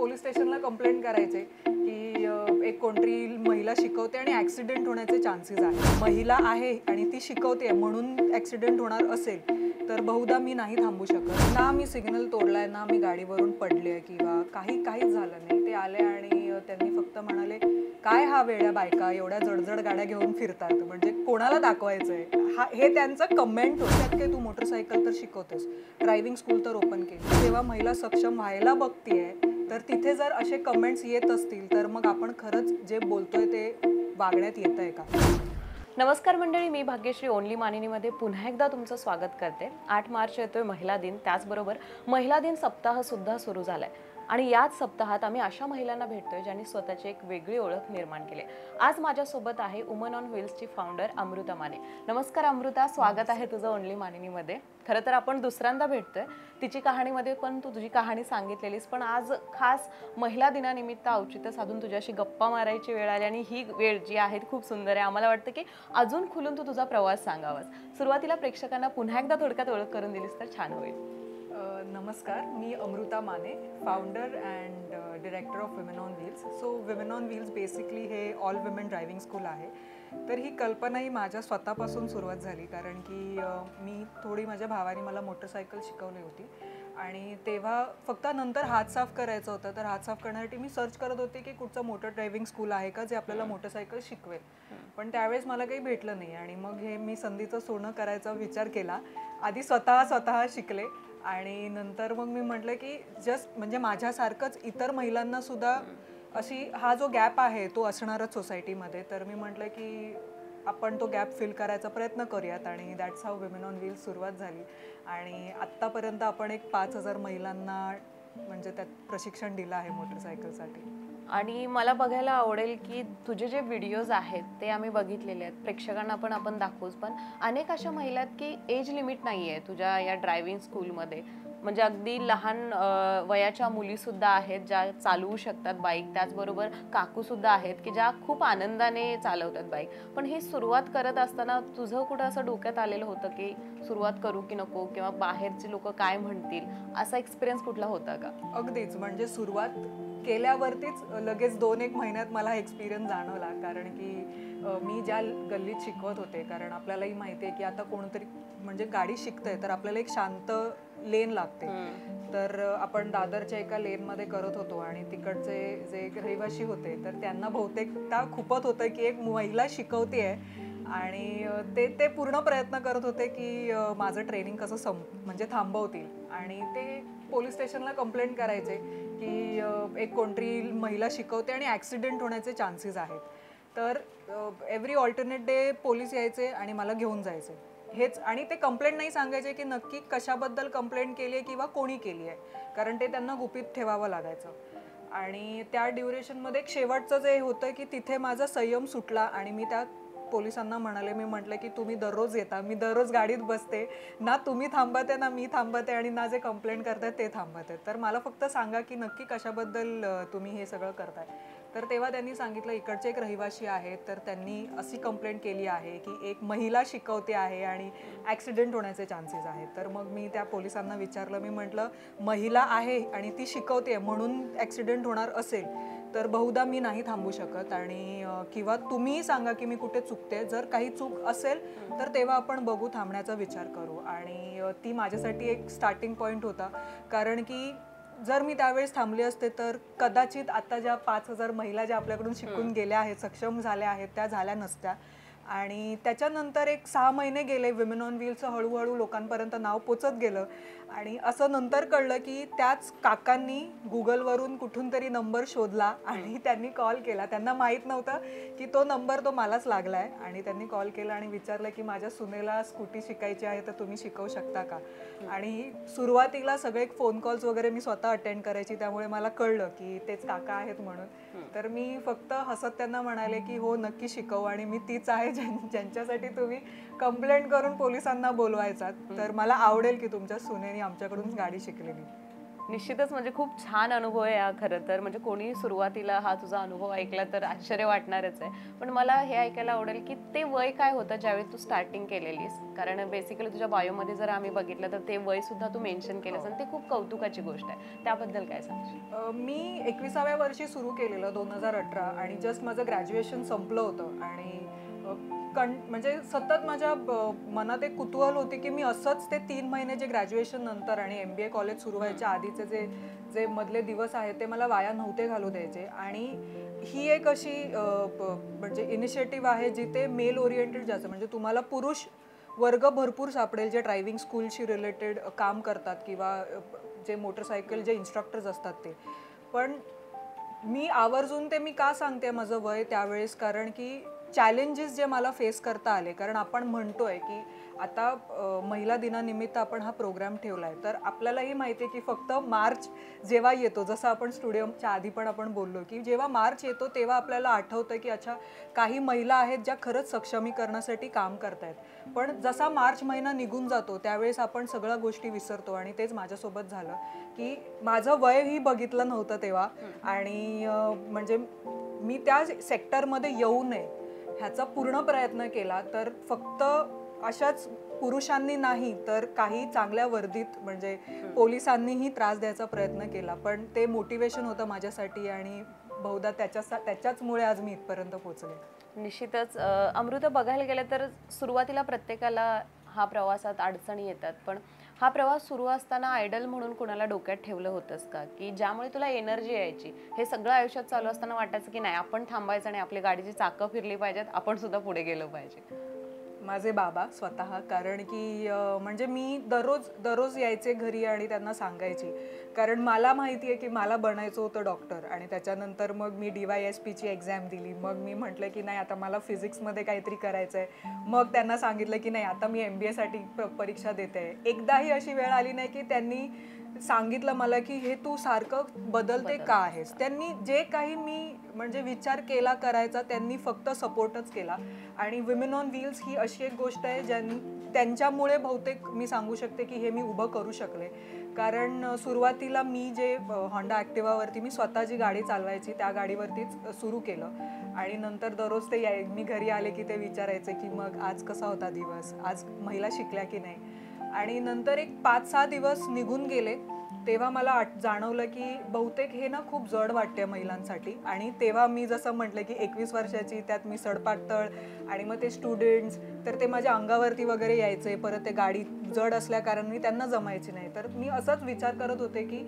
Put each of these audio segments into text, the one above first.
Police स्टेशनला complaint करायचे की एक कोणतरी महिला शिकवते आणि ॲक्सिडेंट होण्याचे चान्सेस आहेत. महिला आहे आणि ती शिकवते म्हणून ॲक्सिडेंट होणार असेल तर बहुधा मी नाही थांबू शकत. ना मी सिग्नल तोडलाय, ना मी गाडीवरून पडले किंवा काहीच झालं नाही. ते आले आणि त्यांनी फक्त म्हणाले, काय हा वेड्या बायका एवढ्या जडजड गाड्या घेऊन फिरतात, म्हणजे कोणाला दाखवायचंय. हे त्यांचं कमेंट होतं. की तू मोटरसायकल तर शिकवतेस, ड्रायव्हिंग स्कूल तर ओपन केली, जेव्हा महिला सक्षम व्हायला बघतीये तर तिथे जर असे कमेंट्स येत असतील तर मग आपण खरंच जे बोलतोय ते वागण्यात येतंय का? नमस्कार मंडळी, मी भाग्यश्री ओनली मानिनीमध्ये पुन्हा एकदा तुमचं स्वागत करते. 8 मार्च येतोय महिला दिन, त्याचबरोबर महिला दिन सप्ताह सुद्धा सुरू झालाय आणि याच सप्ताहात आम्ही अशा महिलांना भेटतोय ज्यांनी स्वतःची एक वेगळी ओळख निर्माण केली. आज माझ्यासोबत आहे वुमन ऑन व्हील्सची फाउंडर अमृता माने. नमस्कार अमृता, स्वागत आहे तुझं ओनली मानिनीमध्ये. खरं तर आपण दुसऱ्यांदा भेटतोय, तिची कहाणीमध्ये पण तू तुझी कहाणी सांगितलेलीस, पण आज खास महिला दिनानिमित्त औचित्य साधून तुझ्याशी गप्पा मारायची वेळ आली आणि ही वेळ जी आहे ती खूप सुंदर आहे. आम्हाला वाटतं की अजून खुलून तू तुझा प्रवास सांगावास. सुरुवातीला प्रेक्षकांना पुन्हा एकदा थोडक्यात ओळख करून दिलीस तर छान होईल. नमस्कार, मी Amruta Mane, founder and director of women on wheels. So women on wheels basically हे ऑल विमेन ड्रायव्हिंग स्कूल आहे. तर ही कल्पना ही माझ्या स्वतःपासून सुरुवात झाली, कारण की मी थोडी माझ्या भावाने मला मोटरसायकल शिकवली होती आणि तेव्हा फक्त नंतर हात साफ करायचं होतं. तर हात साफ करण्यासाठी मी सर्च करत होते की कुठचं मोटर ड्रायव्हिंग स्कूल आहे का जे आपल्याला मोटरसायकल शिकवेल. पण त्यावेळेस मला काही भेटलं नाही आणि मग हे मी संधीचं सोनं करायचा विचार केला. आधी स्वतः शिकले आणि नंतर मग मी म्हटलं की जस्ट म्हणजे माझ्यासारखंच इतर महिलांना सुद्धा अशी हा जो गॅप आहे तो असणारच सोसायटीमध्ये. तर मी म्हटलं की आपण तो गॅप फिल करायचा प्रयत्न करूयात आणि that's how women on wheels सुरुवात झाली. आणि आत्तापर्यंत आपण एक 5,000 महिलांना म्हणजे त्यात प्रशिक्षण दिलं आहे मोटरसायकलसाठी. आणि मला बघायला आवडेल की तुझे जे व्हिडिओज आहेत ते आम्ही बघितलेले आहेत, प्रेक्षकांना पण आपण दाखवूच. पण अनेक अशा महिला आहेत की एज लिमिट नाही आहे तुझ्या या ड्रायव्हिंग स्कूलमध्ये. म्हणजे अगदी लहान वयाच्या मुलीसुद्धा आहेत ज्या चालवू शकतात बाईक, त्याचबरोबर काकूसुद्धा आहेत की ज्या खूप आनंदाने चालवतात बाईक. पण ही सुरुवात करत असताना तुझं कुठं असं डोक्यात आलेलं होतं की सुरुवात करू की नको, किंवा बाहेरचे लोक काय म्हणतील, असा एक्सपिरियन्स कुठला होता का? अगदीच, म्हणजे सुरुवात केल्यावरतीच लगेच 2-1 महिन्यात मला एक्सपिरियन्स जाणवला. कारण की मी ज्या गल्लीत शिकवत होते, कारण आपल्यालाही माहिती आहे की आता कोणतरी म्हणजे गाडी शिकतंय तर आपल्याला एक शांत लेन लागते. तर आपण दादरच्या एका लेनमध्ये करत होतो आणि तिकडचे जे रहिवाशी होते तर त्यांना बहुतेकदा खूपच होतं की एक महिला शिकवते आहे आणि ते पूर्ण प्रयत्न करत होते की माझं ट्रेनिंग कसं म्हणजे थांबवतील. आणि ते पोलीस स्टेशनला कंप्लेंट करायचे की एक कोणतरी महिला शिकवते आणि ॲक्सिडेंट होण्याचे चान्सेस आहेत. तर एव्हरी ऑल्टरनेट डे पोलीस यायचे आणि मला घेऊन जायचे हेच. आणि ते कंप्लेंट नाही सांगायचे की नक्की कशाबद्दल कंप्लेंट केली आहे किंवा कोणी केली आहे, कारण ते त्यांना गुपित ठेवावं लागायचं. आणि त्या ड्युरेशनमध्ये एक शेवटचं जे होतं की तिथे माझा संयम सुटला आणि मी त्या पोलिसांना म्हणाले, मी म्हटलं की तुम्ही दररोज येता, मी दररोज गाडीत बसते ना, तुम्ही थांबते ना मी थांबते आणि ना जे कंप्लेंट करतायत ते थांबत आहेत. तर मला फक्त सांगा की नक्की कशाबद्दल तुम्ही हे सगळं करताय. तर तेव्हा त्यांनी सांगितलं इकडचे एक रहिवाशी आहेत तर त्यांनी अशी कंप्लेंट केली आहे की एक महिला शिकवते आहे आणि ॲक्सिडेंट होण्याचे चान्सेस आहेत. तर मग मी त्या पोलिसांना विचारलं, मी म्हटलं महिला आहे आणि ती शिकवते म्हणून ॲक्सिडेंट होणार असेल तर बहुधा मी नाही थांबू शकत आणि किंवा तुम्हीही सांगा की मी कुठे चुकते. जर काही चूक असेल तर तेव्हा आपण बघू, थांबण्याचा विचार करू. आणि ती माझ्यासाठी एक स्टार्टिंग पॉईंट होता, कारण की जर मी त्यावेळेस थांबले असते तर कदाचित आता ज्या 5,000 महिला ज्या आपल्याकडून शिकून गेल्या आहेत, सक्षम झाल्या आहेत, त्या झाल्या नसत्या. आणि त्याच्यानंतर एक 6 महिने गेले, विमेन ऑन व्हीलचं हळूहळू लोकांपर्यंत नाव पोचत गेलं. आणि असं नंतर कळलं की त्याच काकांनी गुगलवरून कुठून तरी नंबर शोधला आणि त्यांनी कॉल केला. त्यांना माहीत नव्हतं की तो नंबर तो मलाच लागला आहे. आणि त्यांनी कॉल केला आणि विचारलं की माझ्या सुनेला स्कूटी शिकायची आहे तर तुम्ही शिकवू शकता का. आणि सुरुवातीला सगळे फोन कॉल्स वगैरे मी स्वतः अटेंड करायची, त्यामुळे मला कळलं की तेच काका आहेत म्हणून. तर मी फक्त हसत त्यांना म्हणाले की हो नक्की शिकवू आणि मी तीच आहे ज्यांच्यासाठी तुम्ही कंप्लेंट करून पोलिसांना बोलवायचात. तर मला आवडेल की तुमच्या सुनेनी आमच्याकडून गाडी शिकलेली. निश्चितच म्हणजे खूप छान अनुभव आहे हा खरं तर. म्हणजे कोणी सुरुवातीला हा तुझा अनुभव ऐकला तर आश्चर्य वाटणारच आहे. पण मला हे ऐकायला आवडेल की ते वय काय होतं ज्यावेळी तू स्टार्टिंग केलेलीस? कारण बेसिकली तुझ्या बायोमध्ये जर आम्ही बघितलं तर ते वय सुद्धा तू मेन्शन केलंस आणि ते खूप कौतुकाची गोष्ट आहे. त्याबद्दल काय सांगशील? मी 21व्या वर्षी सुरू केलेलं 2018 आणि जस्ट माझं ग्रॅज्युएशन संपलं होतं आणि म्हणजे सतत माझ्या मनात एक कुतूहल होती की मी असंच ते 3 महिने जे ग्रॅज्युएशन नंतर आणि MBA कॉलेज सुरू व्हायच्या आधीचे जे जे मधले दिवस आहेत ते मला वाया नव्हते घालू द्यायचे. आणि ही एक अशी म्हणजे इनिशिएटिव्ह आहे जिथे मेल ओरिएंटेड जास्त म्हणजे तुम्हाला पुरुष वर्ग भरपूर सापडेल जे ड्रायव्हिंग स्कूलशी रिलेटेड काम करतात किंवा जे मोटरसायकल जे इन्स्ट्रक्टर्स असतात ते. पण मी आवर्जून ते मी का सांगते माझं वय त्यावेळेस, कारण की चॅलेंजेस जे मला फेस करता आले, कारण आपण म्हणतोय की आता महिला दिनानिमित्त आपण हा प्रोग्राम ठेवला आहे, तर आपल्यालाही माहिती आहे की फक्त मार्च जेव्हा येतो, जसं आपण स्टुडिओच्या आधी पण आपण बोललो की जेव्हा मार्च येतो तेव्हा आपल्याला आठवतं की अच्छा काही महिला आहेत ज्या खरंच सक्षमीकरणासाठी काम करतायत. पण जसा मार्च महिना निघून जातो त्यावेळेस आपण सगळ्या गोष्टी विसरतो आणि तेच माझ्यासोबत झालं की माझं वयही बघितलं नव्हतं तेव्हा. आणि म्हणजे मी त्या सेक्टरमध्ये येऊ नये ह्याचा पूर्ण प्रयत्न केला, तर फक्त अशाच पुरुषांनी नाही तर काही चांगल्या वर्दीत म्हणजे पोलिसांनीही त्रास द्यायचा प्रयत्न केला. पण ते मोटिवेशन होतं माझ्यासाठी आणि बहुधा त्याच्याचमुळे आज मी इथपर्यंत पोहोचले. निश्चितच अमृता बघायला गेलं तर सुरुवातीला प्रत्येकाला हा प्रवासात अडचणी येतात. पण हा प्रवास सुरू असताना आयडल म्हणून कुणाला डोक्यात ठेवलं होतंस का की ज्यामुळे तुला एनर्जी यायची? हे सगळं आयुष्यात चालू असताना वाटायचं की नाही आपण थांबायचं आणि आपली गाडीची चाकं फिरली पाहिजेत, आपण सुद्धा पुढे गेलो पाहिजे? माझे बाबा स्वतः, कारण की म्हणजे मी दररोज यायचे घरी आणि त्यांना सांगायची, कारण मला माहिती आहे की मला बनायचं होतं डॉक्टर. आणि त्याच्यानंतर मग मी DYSPची एक्झाम दिली. मग मी म्हटलं की नाही आता मला फिजिक्समध्ये काहीतरी करायचं आहे. मग त्यांना सांगितलं की नाही आता मी MBA साठी परीक्षा देते. एकदाही अशी वेळ आली नाही की त्यांनी सांगितलं मला की हे तू सारखं बदलते का आहेस. त्यांनी जे काही मी म्हणजे विचार केला करायचा त्यांनी फक्त सपोर्टच केला. आणि विमेन ऑन व्हील्स ही अशी एक गोष्ट आहे त्यांच्यामुळे बहुतेक मी सांगू शकते की हे मी उभं करू शकले. कारण सुरुवातीला मी जे होंडा ॲक्टिवावरती मी स्वतः जी गाडी चालवायची त्या गाडीवरतीच सुरू केलं. आणि नंतर दररोज ते मी घरी आले की ते विचारायचे की मग आज कसा होता दिवस, आज महिला शिकल्या की नाही. आणि नंतर एक 5-6 दिवस निघून गेले तेव्हा मला जाणवलं की बहुतेक हे ना खूप जड वाटते महिलांसाठी. आणि तेव्हा मी जसं म्हटलं की 21 वर्षाची, त्यात मी सडपातळ आणि मग ते स्टुडंट्स, तर ते माझ्या अंगावरती वगैरे यायचे. परत ते गाडी जड असल्या कारणाने त्यांना जमायची नाही. तर मी असाच विचार करत होते की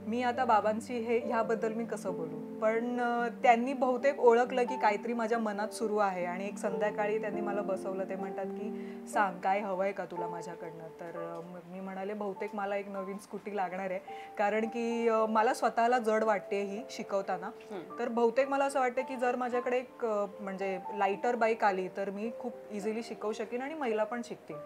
मी आता बाबांशी ह्याबद्दल मी कसं बोलू. पण त्यांनी बहुतेक ओळखलं की काहीतरी माझ्या मनात सुरू आहे. आणि एक संध्याकाळी त्यांनी मला बसवलं. ते म्हणतात की सांग काय हवं आहे का तुला माझ्याकडनं. तर मी म्हणाले बहुतेक मला एक नवीन स्कूटी लागणार आहे, कारण की मला स्वतःला जड वाटते ही शिकवताना. तर बहुतेक मला असं वाटतं की जर माझ्याकडे एक म्हणजे लाईटर बाईक आली तर मी खूप इझिली शिकवू शकेन आणि महिला पण शिकतील.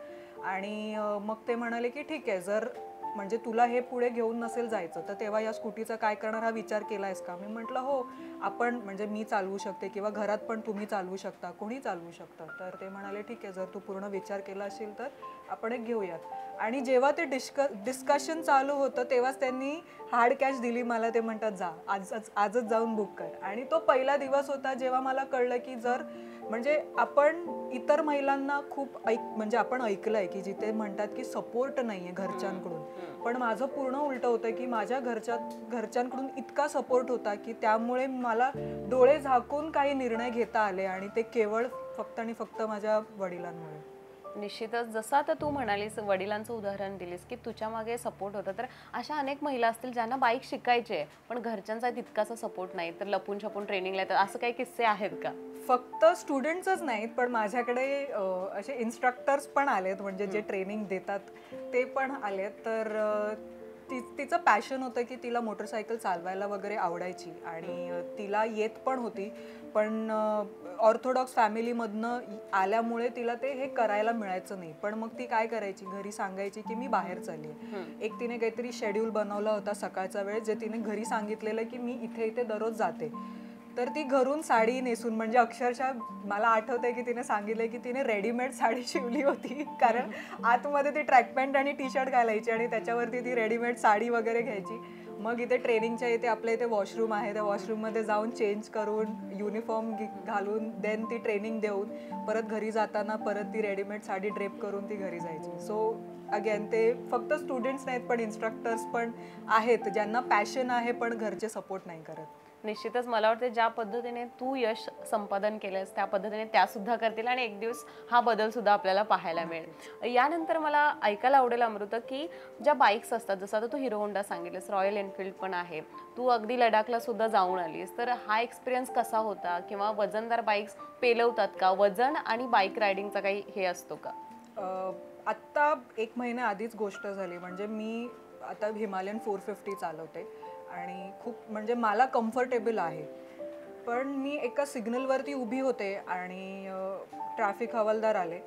आणि मग ते म्हणाले की ठीक आहे, जर म्हणजे तुला हे पुढे घेऊन नसेल जायचं तर तेव्हा या स्कूटीचा काय करणार हा विचार केला आहेस का. मी म्हटलं हो, आपण म्हणजे मी चालवू शकते किंवा घरात पण तुम्ही चालवू शकता, कोणी चालवू शकतं. तर ते म्हणाले ठीक आहे, जर तू पूर्ण विचार केला असेल तर आपण एक घेऊयात. आणि जेव्हा ते डिस्कशन चालू होतं तेव्हाच त्यांनी हार्ड कॅश दिली मला. ते म्हणतात जा आजच जाऊन बुक कर. आणि तो पहिला दिवस होता जेव्हा मला कळलं की जर म्हणजे आपण इतर महिलांना खूप म्हणजे आपण ऐकलंय की जिथे म्हणतात की सपोर्ट नाहीये घरच्यांकडून. पण माझं पूर्ण उलट होतं की माझ्या घरच्यांकडून इतका सपोर्ट होता की त्यामुळे मला डोळे झाकून काही निर्णय घेता आले. आणि ते केवळ फक्त आणि फक्त माझ्या वडिलांमुळे. निश्चितच जसं आता तू म्हणालीस वडिलांचं उदाहरण दिलीस की तुझ्या मागे सपोर्ट होता, तर अशा अनेक महिला असतील ज्यांना बाईक शिकायची आहे पण घरच्यांचा तितकासा सपोर्ट नाही, तर लपून छपून ट्रेनिंगला येतात. असं काही किस्से आहेत का? फक्त स्टुडंट्सच नाहीत, पण माझ्याकडे असे इन्स्ट्रक्टर्स पण आलेत, म्हणजे जे ट्रेनिंग देतात ते पण आलेत. तर तिचं पॅशन होतं की तिला मोटरसायकल चालवायला वगैरे आवडायची आणि तिला येत पण होती. पण ऑर्थोडॉक्स फॅमिलीमधनं आल्यामुळे तिला ते हे करायला मिळायचं नाही. पण मग ती काय करायची, घरी सांगायची की मी बाहेर चालली आहे. एक तिने काहीतरी शेड्यूल बनवला होता सकाळचा वेळ, जे तिने घरी सांगितलेलं की मी इथे इथे दररोज जाते. तर ती घरून साडी नेसून, म्हणजे अक्षरशः मला आठवतंय की तिने सांगितलंय की तिने रेडीमेड साडी शिवली होती, कारण आतमध्ये ती ट्रॅक पॅन्ट आणि टी शर्ट घालायची आणि त्याच्यावरती ती रेडीमेड साडी वगैरे घ्यायची. मग इथे ट्रेनिंगच्या इथे आपल्या इथे वॉशरूम आहे, त्या वॉशरूममध्ये जाऊन चेंज करून युनिफॉर्म घालून देन ती ट्रेनिंग देऊन परत घरी जाताना परत ती रेडीमेड साडी ड्रेप करून ती घरी जायची. सो अगेन ते फक्त स्टुडंट्स नाहीत पण इन्स्ट्रक्टर्स पण आहेत ज्यांना पॅशन आहे पण घरचे सपोर्ट नाही करत. निश्चितच मला वाटतं ज्या पद्धतीने तू यश संपादन केलंस त्या पद्धतीने त्या सुद्धा करतील आणि एक दिवस हा बदल सुद्धा आपल्याला पाहायला मिळेल. यानंतर मला ऐकायला आवडेल अमृता की ज्या बाईक्स असतात, जसं आता तू हिरो होंडा सांगितलंस, रॉयल एनफिल्ड पण आहे, तू अगदी लडाखला सुद्धा जाऊन आलीस, तर हा एक्सपिरियन्स कसा होता? किंवा वजनदार बाईक्स पेलवतात का? वजन आणि बाईक रायडिंगचा काही हे असतो का? आत्ता 1 महिन्या आधीच गोष्ट झाली. म्हणजे मी आता हिमालयन 450 चालवते आणि खूप म्हणजे मला कम्फर्टेबल आहे. पण मी एका सिग्नलवरती उभी होते आणि ट्रॅफिक हवालदार आले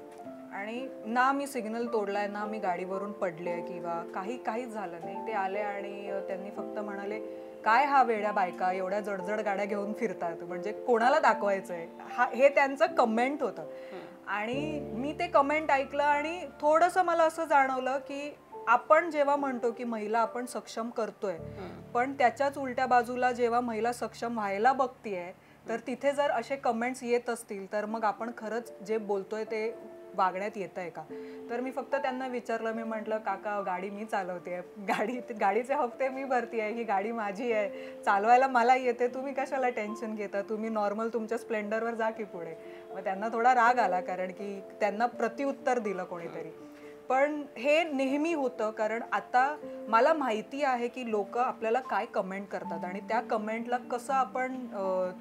आणि ना मी सिग्नल तोडलाय ना मी गाडीवरून पडले किंवा काहीच झालं नाही. ते आले आणि त्यांनी फक्त म्हणाले, काय हा वेड्या बायका एवढ्या जडजड गाड्या घेऊन फिरतात, म्हणजे कोणाला दाखवायचंय, हे त्यांचं कमेंट होतं. आणि मी ते कमेंट ऐकलं आणि थोडंसं मला असं जाणवलं की आपण जेव्हा म्हणतो की महिला आपण सक्षम करतोय, पण त्याच्याच उलट्या बाजूला जेव्हा महिला सक्षम व्हायला बघतीये तर तिथे जर असे कमेंट्स येत असतील तर मग आपण खरंच जे बोलतोय ते वागण्यात येत आहे का? तर मी फक्त त्यांना विचारलं, मी म्हटलं, काका गाडी मी चालवते, गाडीचे हफ्ते मी भरतीये, ही गाडी माझी आहे, चालवायला मला येते, तुम्ही कशाला टेन्शन घेता, तुम्ही नॉर्मल तुमच्या स्प्लेंडरवर जा की पुढे. मग त्यांना थोडा राग आला कारण की त्यांना प्रत्युत्तर दिलं कोणीतरी. पण हे नेहमी होतं कारण आता मला माहिती आहे की लोक आपल्याला काय कमेंट करतात आणि त्या कमेंटला कसं आपण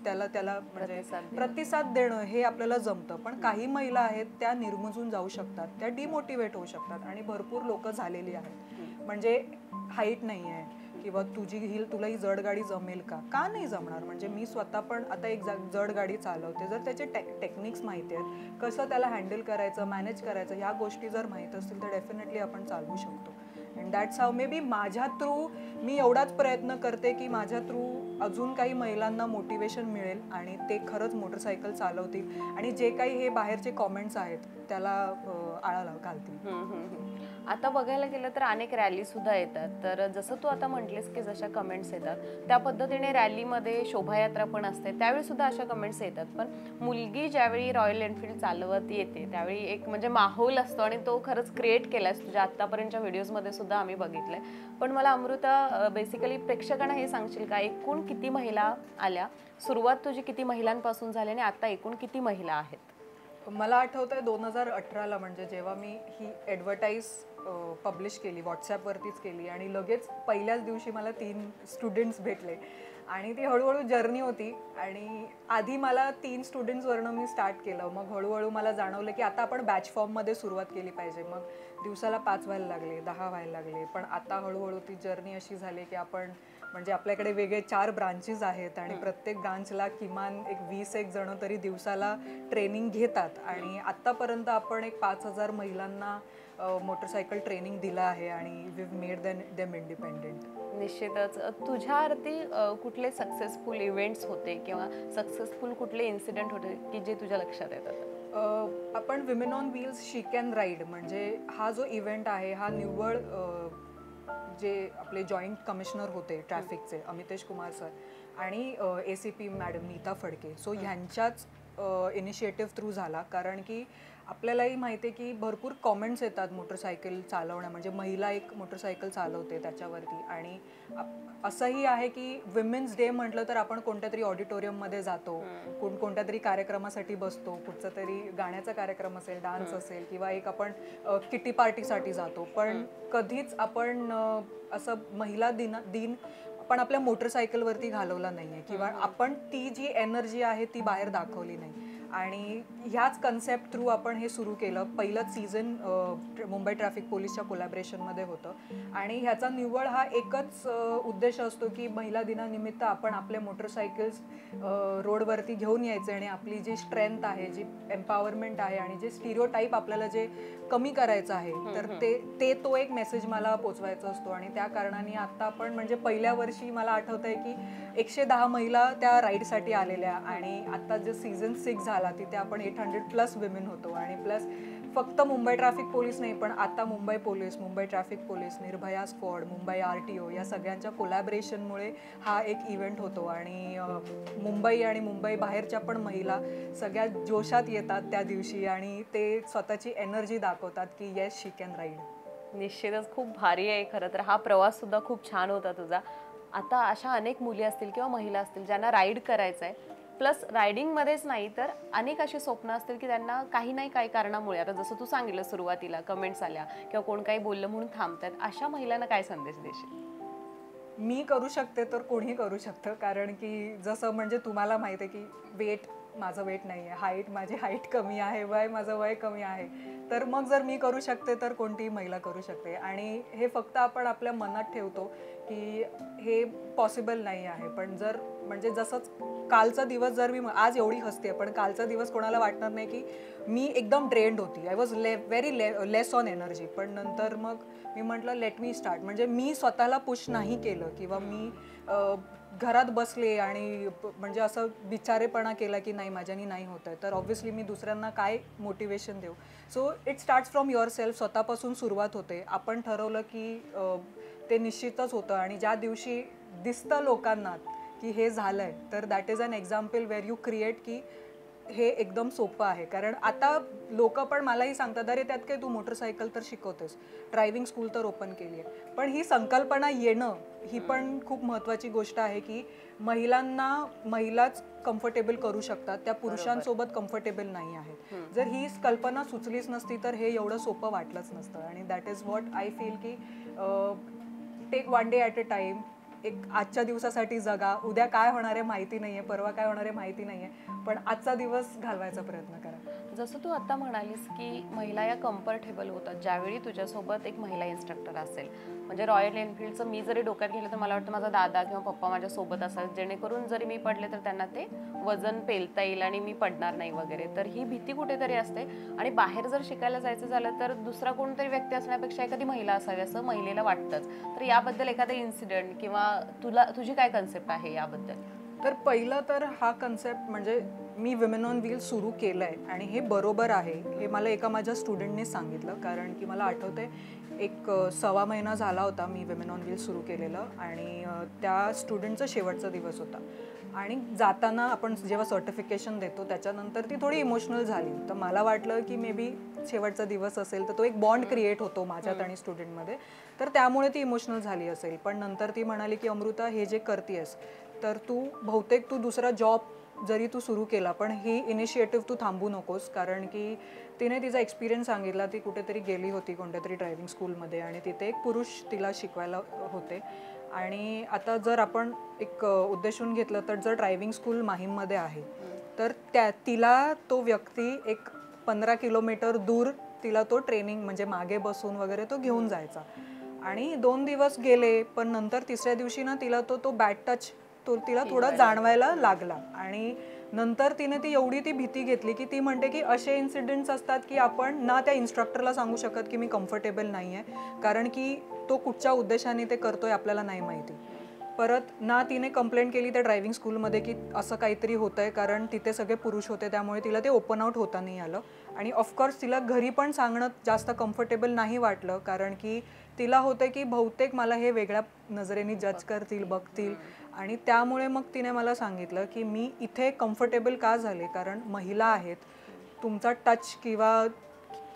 त्याला म्हणजे प्रतिसाद देणं हे आपल्याला जमतं. पण काही महिला आहेत त्या निर्मजून जाऊ शकतात, त्या डिमोटिवेट होऊ शकतात आणि भरपूर लोक झालेली आहेत. म्हणजे हाईट नाही आहे किंवा तुला ही जड गाडी जमेल का नाही जमणार. म्हणजे मी स्वतः पण आता एक जड गाडी चालवते, जर त्याचे टेक्निक्स माहिती आहेत, कसं त्याला हँडल करायचं, मॅनेज करायचं, ह्या गोष्टी जर माहीत असतील तर डेफिनेटली आपण चालवू शकतो. And that's how may be माझ्या थ्रू मी एवढाच प्रयत्न करते की माझ्या थ्रू अजून काही महिलांना मोटिवेशन मिळेल आणि ते खरंच मोटरसायकल चालवतील आणि जे काही हे बाहेरचे कॉमेंट्स आहेत त्याला आळा घालतील. आता बघायला गेलं तर अनेक रॅली सुद्धा येतात, तर जसं तू आता म्हटलीस की जशा कमेंट्स येतात त्या पद्धतीने रॅलीमध्ये शोभायात्रा पण असते, त्यावेळी सुद्धा अशा कमेंट्स येतात. पण मुलगी ज्यावेळी रॉयल एनफिल्ड चालवत येते त्यावेळी एक म्हणजे माहोल असतो आणि तो खरंच क्रिएट केलास तुझ्या आत्तापर्यंतच्या व्हिडिओजमध्ये सुद्धा आम्ही बघितलंय. पण मला अमृता बेसिकली प्रेक्षकांना हे सांगशील का, एकूण किती महिला आल्या, सुरुवात तुझी किती महिलांपासून झाली आणि आता एकूण किती महिला आहेत? मला आठवतंय 2018ला म्हणजे जेव्हा मी ही ॲडव्हर्टाईज पब्लिश केली, व्हॉट्सॲपवरतीच केली आणि लगेच पहिल्याच दिवशी मला 3 स्टुडंट्स भेटले आणि ती हळूहळू जर्नी होती. आणि आधी मला 3 स्टुडंट्सवरनं मी स्टार्ट केलं, मग हळूहळू मला जाणवलं की आता आपण बॅच फॉर्ममध्ये सुरुवात केली पाहिजे. मग दिवसाला 5 व्हायला लागले, 10 व्हायला लागले. पण आता हळूहळू ती जर्नी अशी झाली की आपण म्हणजे आपल्याकडे वेगळे 4 ब्रांचेस आहेत आणि प्रत्येक ब्रांचला किमान एक 20 जण तरी दिवसाला ट्रेनिंग घेतात आणि आत्तापर्यंत आपण एक 5,000 महिलांना मोटरसायकल ट्रेनिंग दिलं आहे आणि वी मेड देम इंडिपेंडेंट. निश्चितच तुझ्या अर्थी कुठले सक्सेसफुल इव्हेंट्स होते किंवा सक्सेसफुल कुठले इन्सिडेंट होते की जे तुझ्या लक्षात येतात? आपण women on wheels she can ride म्हणजे हा जो इव्हेंट आहे हा निव्वळ जे आपले जॉईंट कमिशनर होते ट्रॅफिकचे अमितेश कुमार सर आणि ACP madam Neeta Phadke, so ह्यांच्याच इनिशिएटिव्ह थ्रू झाला. कारण की आपल्यालाही माहिती आहे की भरपूर कॉमेंट्स येतात मोटरसायकल चालवण्या, म्हणजे महिला एक मोटरसायकल चालवते त्याच्यावरती. आणि असंही आहे की विमेन्स डे म्हटलं तर आपण कोणत्या तरी ऑडिटोरियममध्ये जातो, कोणत्या तरी कार्यक्रमासाठी बसतो, कुठचा तरी गाण्याचा कार्यक्रम असेल, डान्स असेल किंवा एक आपण किटी पार्टीसाठी जातो. पण कधीच आपण असं महिला दिन आपण आपल्या मोटरसायकलवरती घालवला नाहीये किंवा आपण ती जी एनर्जी आहे ती बाहेर दाखवली नाही. आणि ह्याच कन्सेप्ट थ्रू आपण हे सुरू केलं. पहिलंच सीझन मुंबई ट्रॅफिक पोलीसच्या कोलॅबरेशनमध्ये होतं आणि ह्याचा निव्वळ हा एकच उद्देश असतो की महिला दिनानिमित्त आपण आपले मोटरसायकल्स रोडवरती घेऊन यायचे आणि आपली जी स्ट्रेंथ आहे, जी एम्पॉवरमेंट आहे आणि जे स्टिरियोटाईप आपल्याला जे कमी करायचं आहे, तर ते तो एक मेसेज मला पोचवायचा असतो. आणि त्या कारणाने आता आपण म्हणजे पहिल्या वर्षी मला आठवतंय की 110 महिला त्या राईडसाठी आलेल्या आणि आता जे सीझन 6 झाला तिथे आपण 800+ विमेन होतो. आणि प्लस फक्त मुंबई ट्रॅफिक पोलीस नाही, पण आता Mumbai police, Mumbai traffic police, Nirbhaya squad, Mumbai RTO या सगळ्यांच्या कोलॅबरेशनमुळे हा एक इव्हेंट होतो. आणि मुंबई आणि मुंबई बाहेरच्या पण महिला सगळ्यात जोशात येतात त्या दिवशी आणि ते स्वतःची एनर्जी दाखवतात की येस शी कॅन राईड. निश्चितच खूप भारी आहे. खरं तर हा प्रवास सुद्धा खूप छान होता तुझा. आता अशा अनेक मुली असतील किंवा महिला असतील ज्यांना राईड करायचं आहे, प्लस रायडिंगमध्येच नाही तर अनेक अशी स्वप्न असतील की त्यांना काही नाही काही कारणामुळे, आता जसं तू सांगितलं सुरुवातीला कमेंट्स आल्या किंवा कोण काही बोललं म्हणून थांबतात, अशा महिलांना काय संदेश देशील? मी करू शकते तर कोणीही करू शकतं. कारण की जसं म्हणजे तुम्हाला माहिती आहे की वेट माझं वेट नाही आहे, माझी हाईट कमी आहे, वय माझं वय कमी आहे, तर मग जर मी करू शकते तर कोणतीही महिला करू शकते. आणि हे फक्त आपण आपल्या मनात ठेवतो की हे पॉसिबल नाही आहे. पण जर म्हणजे जसंच कालचा दिवस जर मी आज एवढी हसते, पण कालचा दिवस कोणाला वाटणार नाही की मी एकदम ड्रेन्ड होती, I was very less on energy. पण नंतर मग मी म्हटलं लेट मी स्टार्ट. म्हणजे मी स्वतःला पुश नाही केलं किंवा मी घरात बसले आणि म्हणजे असं बिचारेपणा केला की नाही माझ्यानी नाही होत आहे, तर ऑब्व्हियसली मी दुसऱ्यांना काय मोटिवेशन देऊ. So it starts from yourself. स्वतःपासून सुरुवात होते. आपण ठरवलं की ते निश्चितच होतं. आणि ज्या दिवशी दिसतं लोकांना की हे झालंय, तर that is an example where you create की हे एकदम सोपं आहे. कारण आता लोक पण मलाही सांगतात अरे त्यात काय तू मोटरसायकल तर शिकवतेस, ड्रायव्हिंग स्कूल तर ओपन केली आहे. पण ही संकल्पना येणं ही पण खूप महत्त्वाची गोष्ट आहे की महिलाच कम्फर्टेबल करू शकतात, त्या पुरुषांसोबत कम्फर्टेबल नाही आहेत. जर ही कल्पना सुचलीच नसती तर हे एवढं सोपं वाटलंच नसतं. आणि that is what I feel की take one day at a time. एक आजच्या दिवसासाठी जगा. उद्या काय होणार आहे माहिती नाहीये, परवा काय होणार आहे माहिती नाहीये, पण आजचा दिवस घालवायचा प्रयत्न करा. जसं तू आता म्हणालीस की महिला या कम्फर्टेबल होतात ज्यावेळी तुझ्यासोबत एक महिला इन्स्ट्रक्टर असेल. म्हणजे रॉयल एनफिल्डचं मी जरी डोक्यात गेलं तर मला वाटतं माझा दादा किंवा पप्पा माझ्यासोबत असाल, जेणेकरून जरी मी पडले तर त्यांना ते वजन पेलता येईल आणि मी पडणार नाही वगैरे. तर ही भीती कुठेतरी असते. आणि बाहेर जर शिकायला जायचं झालं तर दुसरा कोणतरी व्यक्ती असण्यापेक्षा एखादी महिला असावी असं महिलेला वाटतंच. तर याबद्दल एखादा इन्सिडेंट किंवा तुझी काय कन्सेप्ट आहे याबद्दल? तर पहिलं तर हा कन्सेप्ट म्हणजे मी विमेन ऑन व्हील सुरू केलं आहे आणि हे बरोबर आहे हे मला एका माझ्या स्टुडंटने सांगितलं. कारण की मला आठवते एक 1.25 महिना झाला होता मी विमेन ऑन व्हील सुरू केलेलं आणि त्या स्टुडंटचा शेवटचा दिवस होता. आणि जाताना आपण जेव्हा सर्टिफिकेशन देतो त्याच्यानंतर ती थोडी इमोशनल झाली. तर मला वाटलं की मे बी शेवटचा दिवस असेल तर तो एक बॉन्ड क्रिएट होतो माझ्यात आणि स्टुडंटमध्ये, तर त्यामुळे ती इमोशनल झाली असेल. पण नंतर ती म्हणाली की अमृता हे जे करतेस तर तू दुसरा जॉब जरी तू सुरू केला पण ही इनिशिएटिव्ह तू थांबू नकोस. कारण की तिने तिचा एक्सपिरियन्स सांगितला. ती कुठेतरी गेली होती कोणत्या तरी ड्रायव्हिंग स्कूलमध्ये आणि तिथे एक पुरुष तिला शिकवायला होते. आणि आता जर आपण एक उद्देशून घेतलं तर जर ड्रायव्हिंग स्कूल माहीममध्ये आहे तर तिला तो व्यक्ती एक 15 किलोमीटर दूर तिला तो ट्रेनिंग म्हणजे मागे बसून वगैरे तो घेऊन जायचा. आणि 2 दिवस गेले पण नंतर तिसऱ्या दिवशी ना तिला तो बॅड टच तिला थोडा जाणवायला लागला. आणि नंतर तिने एवढी ती भीती घेतली की ती म्हणते की असे इन्सिडेंट्स असतात की आपण ना त्या इन्स्ट्रक्टरला सांगू शकत की मी कम्फर्टेबल नाही आहे, कारण की तो कुठच्या उद्देशाने ते करतोय आपल्याला नाही माहिती. परत ना तिने कंप्लेंट केली त्या ड्रायव्हिंग स्कूलमध्ये की असं काहीतरी होतं आहे, कारण तिथे सगळे पुरुष होते त्यामुळे तिला ते ओपन आउट होता नाही आलं. आणि ऑफकोर्स तिला घरी पण सांगणं जास्त कम्फर्टेबल नाही वाटलं, कारण की तिला होतं की बहुतेक मला हे वेगळ्या नजरेने जज करतील, बघतील. आणि त्यामुळे मग तिने मला सांगितलं की मी इथे कम्फर्टेबल का झाले, कारण महिला आहेत. तुमचा टच किंवा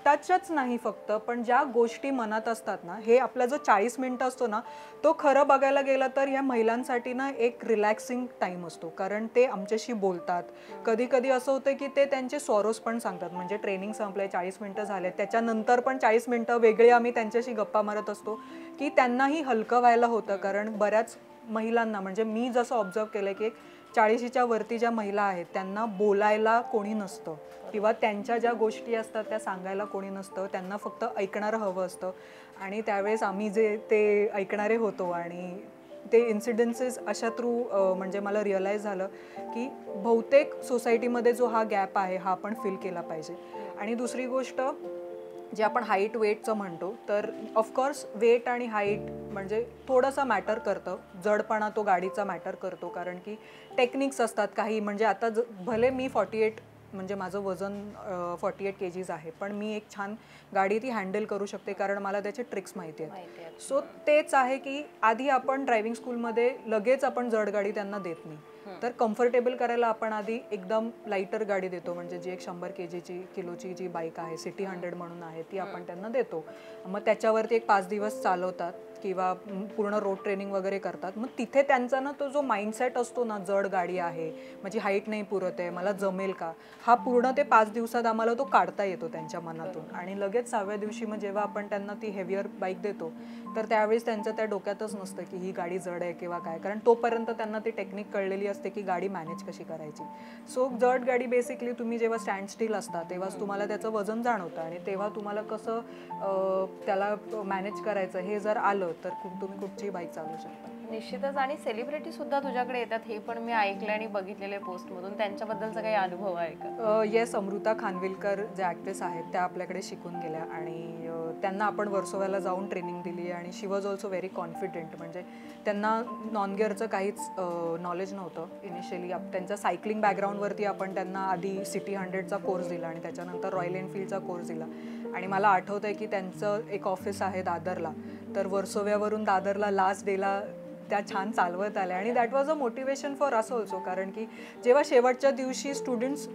टचच नाही फक्त, पण ज्या गोष्टी मनात असतात ना, हे आपला जो 40 मिनिटं असतो ना, तो खरं बघायला गेलं तर ह्या महिलांसाठी ना एक रिलॅक्सिंग टाईम असतो. कारण ते आमच्याशी बोलतात. कधी कधी असं होतं की ते त्यांचे सॉरोज पण सांगतात. म्हणजे ट्रेनिंग संपलंय, 40 मिनिटं झाले, त्याच्यानंतर पण 40 मिनिटं वेगळे आम्ही त्यांच्याशी गप्पा मारत असतो की त्यांनाही हलकं व्हायला होतं. कारण बऱ्याच महिलांना म्हणजे मी जसं ऑब्झर्व केलं की एक 40च्या वरती ज्या महिला आहेत त्यांना बोलायला कोणी नसतं किंवा त्यांच्या ज्या गोष्टी असतात त्या सांगायला कोणी नसतं, त्यांना फक्त ऐकणारं हवं असतं. आणि त्यावेळेस आम्ही जे ते ऐकणारे होतो आणि ते इन्सिडेन्सेस अशा थ्रू म्हणजे मला रिअलाईज झालं की बहुतेक सोसायटीमध्ये जो हा गॅप आहे हा आपण फिल केला पाहिजे. आणि दुसरी गोष्ट जे आपण हाईट वेटचं म्हणतो, तर ऑफकोर्स वेट आणि हाईट म्हणजे थोडंसं मॅटर करतं, जडपणा तो गाडीचा मॅटर करतो, कारण की टेक्निक्स असतात काही. म्हणजे आता भले मी 48 म्हणजे माझं वजन 48 kgs आहे, पण मी एक छान गाडी ती हँडल करू शकते कारण मला त्याचे ट्रिक्स माहिती आहेत. सो तेच आहे की आधी आपण ड्रायव्हिंग स्कूलमध्ये लगेच आपण जड गाडी त्यांना देत नाही, तर कम्फर्टेबल करायला आपण आधी एकदम लाईटर गाडी देतो. म्हणजे जी एक 100 किलोची जी बाईक आहे, सिटी 100 म्हणून आहे, ती आपण त्यांना देतो. मग त्याच्यावरती एक 5 दिवस चालवतात किंवा पूर्ण रोड ट्रेनिंग वगैरे करतात. मग तिथे त्यांचा ना तो जो माइंडसेट असतो ना, जड गाडी आहे, माझी हाईट नाही पुरत आहे, मला जमेल का, हा पूर्ण ते 5 दिवसात आम्हाला तो काढता येतो त्यांच्या मनातून. आणि लगेच 6व्या दिवशी मग जेव्हा आपण त्यांना ती हेवियर बाईक देतो, तर त्यावेळेस त्यांच्या त्या डोक्यातच नसतं की ही गाडी जड आहे किंवा काय, कारण तोपर्यंत त्यांना ती टेक्निक कळलेली असते की गाडी मॅनेज कशी करायची. सो जड गाडी बेसिकली तुम्ही जेव्हा स्टँड स्टील असता तेव्हाच तुम्हाला त्याचं वजन जाणवतं आणि तेव्हा तुम्हाला कसं त्याला मॅनेज करायचं हे जर आलं तर तुम्ही कुठचीही बाईक चालवू शकता. निश्चितच. आणि सेलिब्रिटी सुद्धा तुझ्याकडे येतात हे पण मी ऐकलं आणि बघितलेले पोस्टमधून, त्यांच्याबद्दलचा काही अनुभव आहे का? येस, अमृता खानविलकर ज्या ॲक्ट्रेस आहेत त्या आपल्याकडे शिकून गेल्या आणि त्यांना आपण वर्सोव्याला जाऊन ट्रेनिंग दिली आणि शी वॉज ऑल्सो व्हेरी कॉन्फिडेंट. म्हणजे त्यांना नॉन गिअरचं काहीच नॉलेज नव्हतं इनिशियली. त्यांच्या सायकलिंग बॅकग्राऊंडवरती आपण त्यांना आधी सिटी 100चा कोर्स दिला आणि त्याच्यानंतर रॉयल एनफिल्डचा कोर्स दिला. आणि मला आठवतं आहे की त्यांचं एक ऑफिस आहे दादरला, तर वर्सोव्यावरून दादरला लास्ट डेला त्या छान चालवत आल्या आणि that was a motivation for us also. कारण की जेव्हा शेवटच्या दिवशी स्टुडंट्स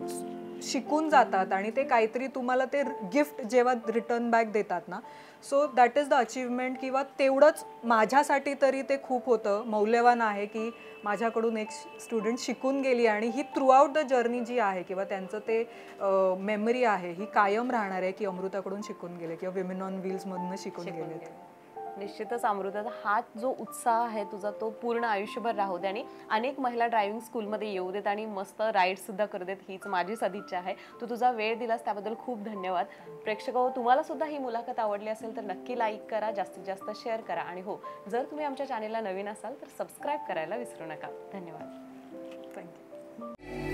शिकून जातात आणि ते काहीतरी तुम्हाला ते गिफ्ट जेव्हा रिटर्न बॅक देतात ना, so that is the achievement. किंवा तेवढंच माझ्यासाठी तरी ते खूप होतं, मौल्यवान आहे की माझ्याकडून एक स्टुडंट शिकून गेली आणि ही थ्रू आउट द जर्नी जी आहे किंवा त्यांचं ते मेमरी आहे ही कायम राहणार आहे की अमृताकडून शिकून गेले किंवा विमेन ऑन व्हील्समधून शिकून गेलेत. निश्चितच अमृताचा हा जो उत्साह आहे तुझा तो पूर्ण आयुष्यभर राहू दे आणि अनेक महिला ड्रायव्हिंग स्कूलमध्ये येऊ देत आणि मस्त राईड सुद्धा करू देत, हीच माझी सदिच्छा आहे. तू तुझा वेळ दिलास त्याबद्दल खूप धन्यवाद. प्रेक्षक तुम्हाला सुद्धा ही मुलाखत आवडली असेल तर नक्की लाईक करा, जास्तीत जास्त शेअर करा आणि हो, जर तुम्ही आमच्या चॅनेलला नवीन असाल तर सबस्क्राईब करायला विसरू नका. धन्यवाद. थँक्यू.